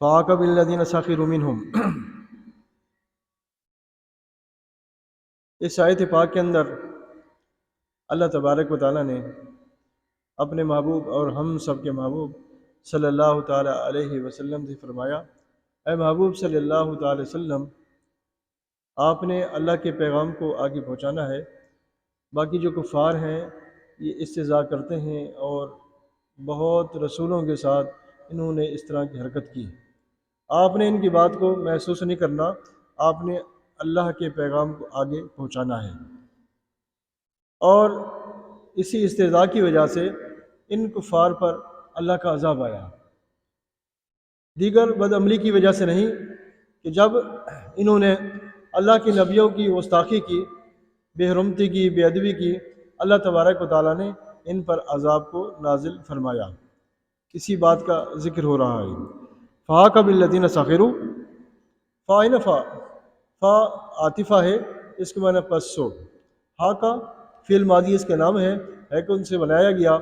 فعاقب الذین سخروا منہم۔ اس آیت پاک کے اندر اللہ تبارک و تعالیٰ نے اپنے محبوب اور ہم سب کے محبوب صلی اللہ تعالیٰ علیہ وسلم سے فرمایا، اے محبوب صلی اللہ تعالیٰ وسلم، آپ نے اللہ کے پیغام کو آگے پہنچانا ہے۔ باقی جو کفار ہیں یہ استہزاء کرتے ہیں اور بہت رسولوں کے ساتھ انہوں نے اس طرح کی حرکت کی۔ آپ نے ان کی بات کو محسوس نہیں کرنا، آپ نے اللہ کے پیغام کو آگے پہنچانا ہے۔ اور اسی استہزاء کی وجہ سے ان کفار پر اللہ کا عذاب آیا، دیگر بد عملی کی وجہ سے نہیں، کہ جب انہوں نے اللہ کے نبیوں کی گستاخی کی، بے حرمتی کی، بے ادبی کی، اللہ تبارک و تعالیٰ نے ان پر عذاب کو نازل فرمایا۔ اسی بات کا ذکر ہو رہا ہے۔ فعاقب الذین سخروا، فا عاطفہ ہے، اس کے معنی پس سو، ہا کا فعل ماضی اس کا نام ہے کہ ان سے بنایا گیا،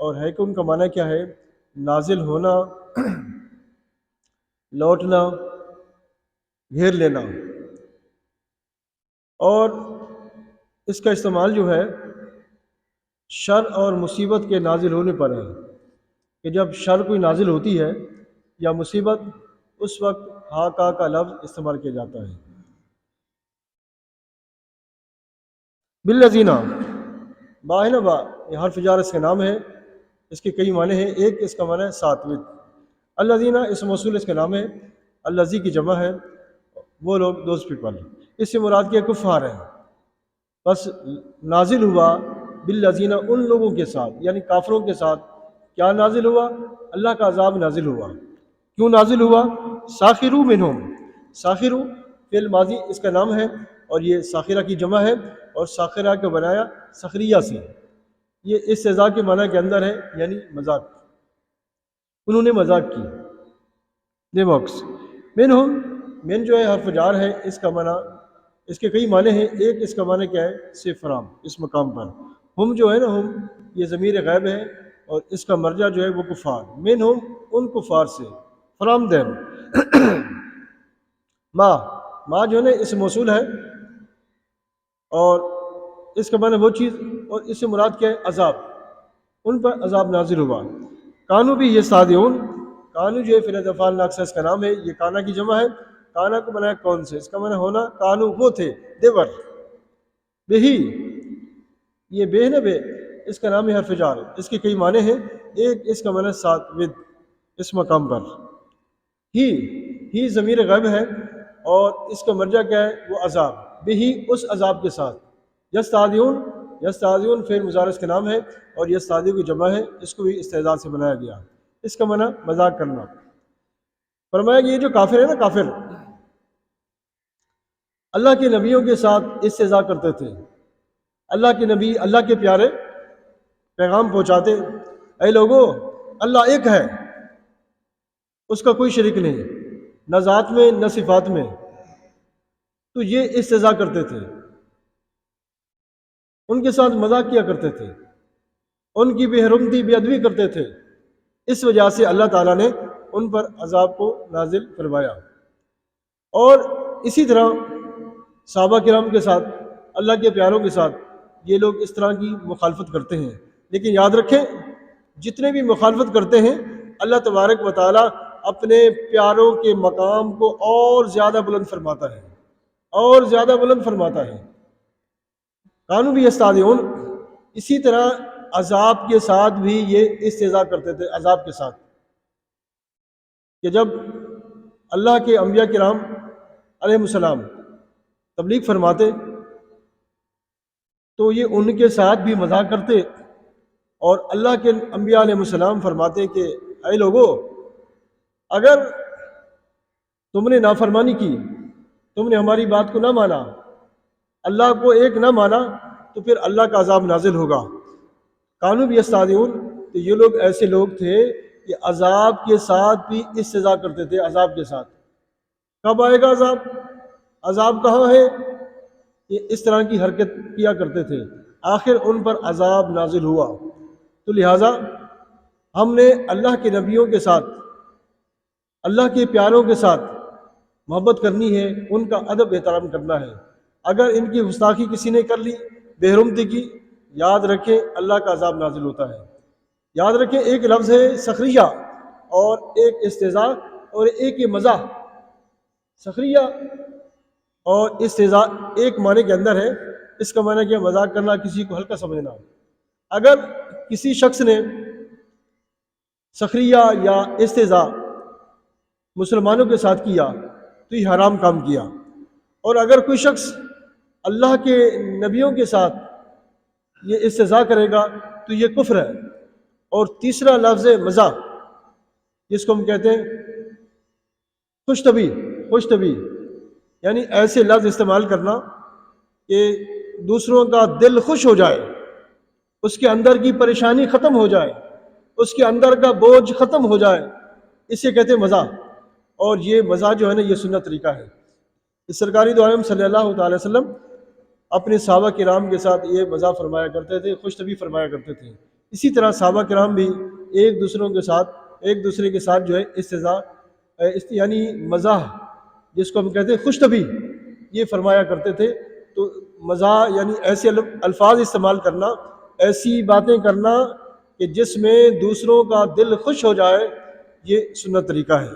اور ہے کہ ان کا معنی کیا ہے؟ نازل ہونا، لوٹنا، گھیر لینا۔ اور اس کا استعمال جو ہے شر اور مصیبت کے نازل ہونے پر ہے، کہ جب شر کوئی نازل ہوتی ہے یا مصیبت، اس وقت ہا کا لفظ استعمال کیا جاتا ہے۔ بالذین، با ہے نا، با یہ حرف جار اس کا نام ہے، اس کے کئی معنی ہیں۔ ایک اس کا معنی ہے ساتویں۔ الذین اس موصول اس کا نام ہے، الذی کی جمع ہے، وہ لوگ، دوز پیپل، اس سے مراد کیا؟ کفار ہیں۔ بس نازل ہوا بالذین، ان لوگوں کے ساتھ، یعنی کافروں کے ساتھ کیا نازل ہوا؟ اللہ کا عذاب نازل ہوا۔ کیوں نازل ہوا؟ ساخروا منہم، ساخروا فعل ماضی اس کا نام ہے، اور یہ ساخرہ کی جمع ہے، اور ساخرہ کو بنایا سخریہ سے۔ یہ استہزاء کے معنی کے اندر ہے، یعنی مذاق، انہوں نے مذاق کی۔ دیموکس منہم، من جو ہے حرف جار ہے، اس کا معنی، اس کے کئی معنی ہیں۔ ایک اس کا معنی کیا ہے؟ سے فرام، اس مقام پر۔ ہم جو ہے نا، ہم یہ ضمیر غیب ہے، اور اس کا مرجع جو ہے وہ کفار، منہم ان کفار سے، فرام دیم۔ ما جو ہے نا اس موصول ہے، اور اس کا معنی وہ چیز، اور اس سے مراد کیا ہے؟ عذاب، ان پر عذاب نازل ہوا۔ کانو بھی یہ صادعون، کانو جو ہے فعل افعال ناقصہ اس کا نام ہے، یہ کانا کی جمع ہے۔ کانا کو بنایا کون سے، اس کا معنی ہونا، کانو وہ تھے، دیور، بہی، یہ بے ہے نا، بے اس کا نام ہے حرف جار، اس کے کئی معنی ہیں۔ ایک اس کا معنی ساتھ ود، اس مقام پر۔ ہی ضمیر غیب ہے، اور اس کا مرجع کیا ہے؟ وہ عذاب، بہی اس عذاب کے ساتھ۔ یستعذون فعل مضارع اس کا نام ہے، اور یستعذی کی جمع ہے، اس کو بھی استعذاء سے بنایا گیا، اس کا معنی مذاق کرنا۔ فرمایا کہ یہ جو کافر ہے نا، کافر اللہ کے نبیوں کے ساتھ استہزاء کرتے تھے۔ اللہ کے نبی، اللہ کے پیارے پیغام پہنچاتے، اے لوگو، اللہ ایک ہے، اس کا کوئی شریک نہیں، نہ ذات میں نہ صفات میں، تو یہ استہزاء کرتے تھے، ان کے ساتھ مذاق کیا کرتے تھے، ان کی بے حرمتی، بے ادبی کرتے تھے۔ اس وجہ سے اللہ تعالیٰ نے ان پر عذاب کو نازل فرمایا۔ اور اسی طرح صحابہ کرام کے ساتھ، اللہ کے پیاروں کے ساتھ یہ لوگ اس طرح کی مخالفت کرتے ہیں۔ لیکن یاد رکھیں، جتنے بھی مخالفت کرتے ہیں، اللہ تبارک و تعالیٰ اپنے پیاروں کے مقام کو اور زیادہ بلند فرماتا ہے، اور زیادہ بلند فرماتا ہے۔ کانو بھی یستعذون، اسی طرح عذاب کے ساتھ بھی یہ استہزاء کرتے تھے، عذاب کے ساتھ، کہ جب اللہ کے انبیاء کرام علیہ السلام تبلیغ فرماتے تو یہ ان کے ساتھ بھی مذاق کرتے، اور اللہ کے انبیاء علیہ السلام فرماتے کہ اے لوگو، اگر تم نے نافرمانی کی، تم نے ہماری بات کو نہ مانا، اللہ کو ایک نہ مانا، تو پھر اللہ کا عذاب نازل ہوگا۔ کانو بھی یستعذون، تو یہ لوگ ایسے لوگ تھے کہ عذاب کے ساتھ بھی استہزاء کرتے تھے، عذاب کے ساتھ۔ کب آئے گا عذاب؟ عذاب کہاں ہے؟ یہ اس طرح کی حرکت کیا کرتے تھے، آخر ان پر عذاب نازل ہوا۔ تو لہٰذا ہم نے اللہ کے نبیوں کے ساتھ اللہ کے پیاروں کے ساتھ محبت کرنی ہے، ان کا ادب احترام کرنا ہے۔ اگر ان کی گستاخی کسی نے کر لی، بے حرمتی کی، یاد رکھیں اللہ کا عذاب نازل ہوتا ہے۔ یاد رکھیں ایک لفظ ہے سخریہ اور ایک استہزاء اور ایک یہ مزاح۔ سخریہ اور استہزاء ایک معنی کے اندر ہے، اس کا معنی کیا؟ مذاق کرنا، کسی کو ہلکا سمجھنا۔ اگر کسی شخص نے سخریہ یا استہزاء مسلمانوں کے ساتھ کیا تو یہ حرام کام کیا، اور اگر کوئی شخص اللہ کے نبیوں کے ساتھ یہ استہزاء کرے گا تو یہ کفر ہے۔ اور تیسرا لفظ ہے مزاح، جس کو ہم کہتے ہیں خوش طبی، یعنی ایسے لفظ استعمال کرنا کہ دوسروں کا دل خوش ہو جائے، اس کے اندر کی پریشانی ختم ہو جائے، اس کے اندر کا بوجھ ختم ہو جائے، اسے کہتے ہیں مزاح۔ اور یہ مزاح جو ہے نا، یہ سنت طریقہ ہے۔ سرکاری دو عالم صلی اللہ تعالی وسلم اپنے صحابہ کرام کے ساتھ یہ مزاح فرمایا کرتے تھے، خوش طبی فرمایا کرتے تھے۔ اسی طرح صحابہ کرام بھی ایک دوسرے کے ساتھ جو ہے استہزاء یعنی مزاح، جس کو ہم کہتے ہیں خوش طبی، یہ فرمایا کرتے تھے۔ تو مزاح یعنی ایسے الفاظ استعمال کرنا، ایسی باتیں کرنا کہ جس میں دوسروں کا دل خوش ہو جائے، یہ سنت طریقہ ہے۔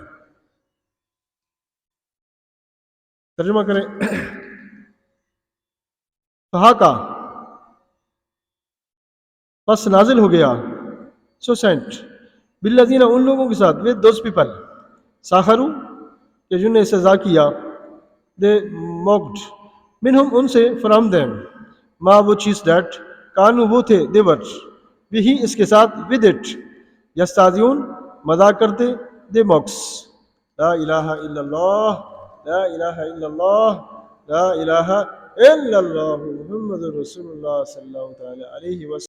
ترجمہ کریں۔ کہا کا پس نازل ہو گیا، سو سینٹ، بالذین ان لوگوں کے ساتھ، with those people، ساخرو کہ جنہوں نے استہزاء کیا، they mocked، منہم ان سے، from them، ما وہ چیز دیٹ، کانو وہ تھے، they were، بھی اس کے ساتھ، with it، یستہزئون مذاق کرتے، they mocks۔ لا الہ الا اللہ، لا الہ الا اللہ، لا الہ الا اللہ محمد رسول اللہ صلی اللہ تعالی علیہ وسلم۔